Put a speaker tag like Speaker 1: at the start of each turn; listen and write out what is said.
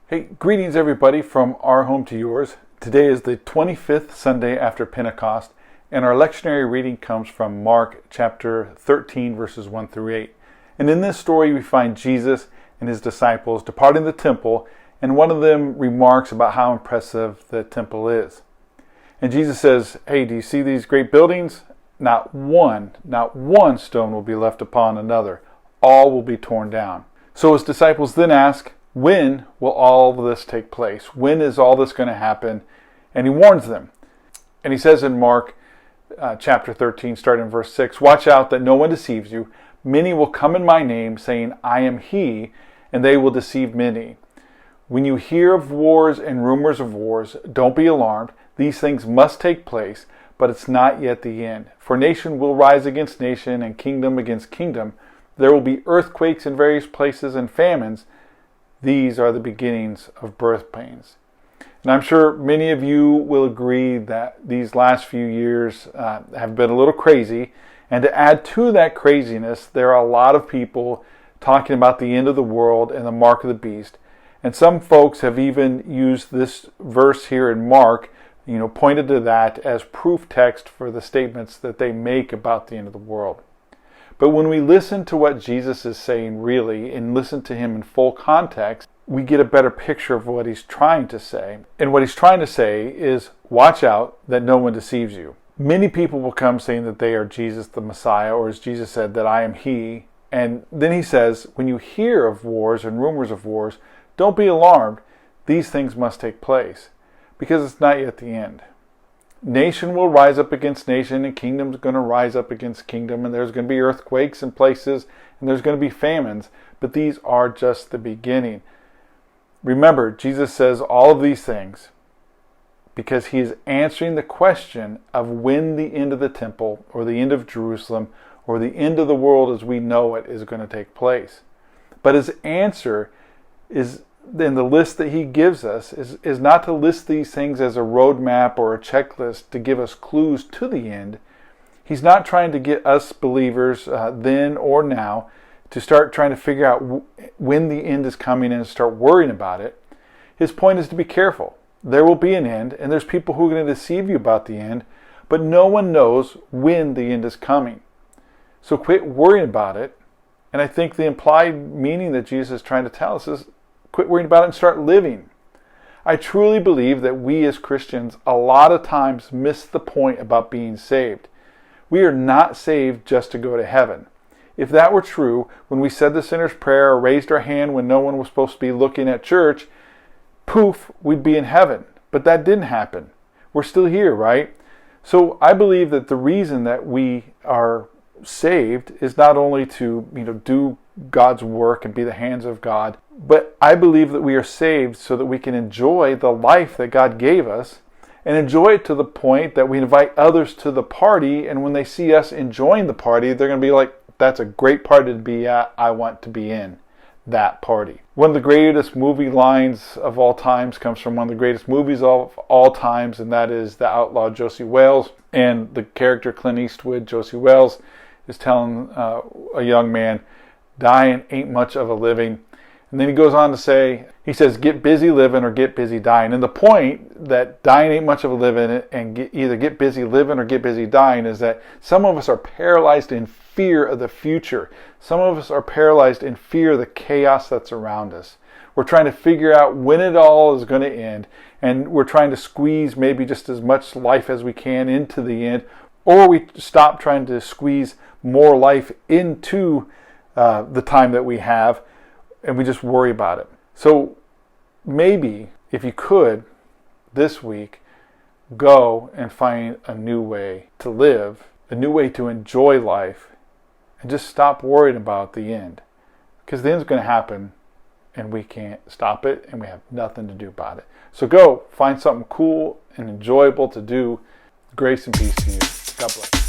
Speaker 1: Hey, greetings everybody from our home to yours. Today is the 25th Sunday after Pentecost, and our lectionary reading comes from Mark chapter 13, verses 1 through 8. And in this story we find Jesus and his disciples departing the temple, and one of them remarks about how impressive the temple is. And Jesus says, hey, do you see these great buildings? Not one stone will be left upon another. All will be torn down. So his disciples then ask, when will all of this take place? When is all this going to happen? And he warns them. And he says in Mark chapter 13, starting in verse 6, watch out that no one deceives you. Many will come in my name, saying, I am he, and they will deceive many. When you hear of wars and rumors of wars, don't be alarmed. These things must take place, but it's not yet the end. For nation will rise against nation, and kingdom against kingdom. There will be earthquakes in various places and famines. These are the beginnings of birth pains. And I'm sure many of you will agree that these last few years have been a little crazy. And to add to that craziness, there are a lot of people talking about the end of the world and the mark of the beast. And some folks have even used this verse here in Mark, pointed to that as proof text for the statements that they make about the end of the world. But when we listen to what Jesus is saying really, and listen to him in full context, we get a better picture of what he's trying to say. And what he's trying to say is, watch out that no one deceives you. Many people will come saying that they are Jesus the Messiah, or as Jesus said, that I am he. And then he says, when you hear of wars and rumors of wars, don't be alarmed. These things must take place, because it's not yet the end. Nation will rise up against nation, and kingdom's going to rise up against kingdom, and there's going to be earthquakes in places, and there's going to be famines, but these are just the beginning. Remember, Jesus says all of these things because he is answering the question of when the end of the temple, or the end of Jerusalem, or the end of the world as we know it is going to take place. But his answer is, in the list that he gives us, is not to list these things as a roadmap or a checklist to give us clues to the end. He's not trying to get us believers then or now to start trying to figure out when the end is coming and start worrying about it. His point is to be careful. There will be an end, and there's people who are going to deceive you about the end, but no one knows when the end is coming. So quit worrying about it. And I think the implied meaning that Jesus is trying to tell us is, quit worrying about it and start living. I truly believe that we as Christians a lot of times miss the point about being saved. We are not saved just to go to heaven. If that were true, when we said the sinner's prayer or raised our hand when no one was supposed to be looking at church, poof, we'd be in heaven. But that didn't happen. We're still here, right? So I believe that the reason that we are saved is not only to, do God's work and be the hands of God, but I believe that we are saved so that we can enjoy the life that God gave us, and enjoy it to the point that we invite others to the party, and when they see us enjoying the party, they're going to be like, that's a great party to be at. I want to be in that party. One of the greatest movie lines of all times comes from one of the greatest movies of all times, and that is The Outlaw Josey Wales. And the character Clint Eastwood, Josey Wales, is telling a young man, dying ain't much of a living. And then he goes on to say, he says, get busy living or get busy dying. And the point that dying ain't much of a living and either get busy living or get busy dying is that some of us are paralyzed in fear of the future. Some of us are paralyzed in fear of the chaos that's around us. We're trying to figure out when it all is going to end, and we're trying to squeeze maybe just as much life as we can into the end, or we stop trying to squeeze more life into the time that we have, and we just worry about it. So maybe, if you could, this week, go and find a new way to live, a new way to enjoy life, and just stop worrying about the end. Because the end's going to happen, and we can't stop it, and we have nothing to do about it. So go, find something cool and enjoyable to do. Grace and peace to you. God bless.